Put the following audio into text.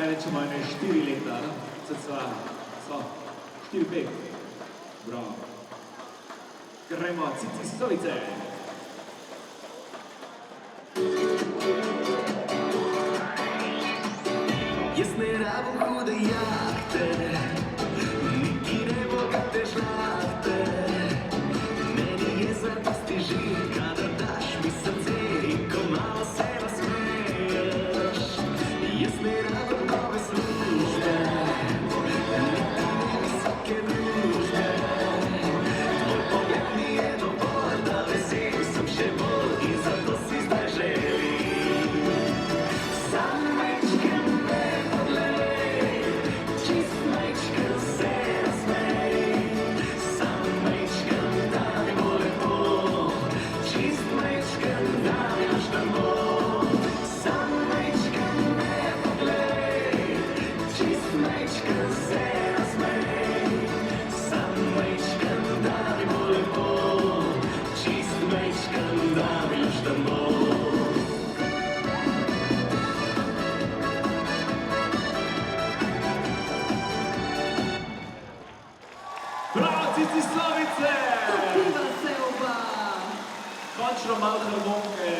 Kaj rečemo, ene 4 leta, cca, so, 4-5. Bravo. Gremo, Cici Stolice. Jaz ne rabim hude jahte, niti ne bogate žlahte. Meni je zadosti že, kadar daš mi srce in ko malo se nasmeješ. Jaz ne rabim nove službe, niti ne visoke družbe. Tvoj pogled mi je dovolj, da vesel sem še bolj in zato si zdaj želim. Sam mečkam me poglej, čist mečkam se razmej. Sam mečkam, da mi bo lepo, čist mečkam, da mi naš dan bo. Sam mečkam me poglej, čist mečkam se razmej. Sam mečkam, da mi bo lepo, čist mečkam, da mi naš dan bo. Bravo, Cici Stolice! Popiva se oba! Končno malo harmonike.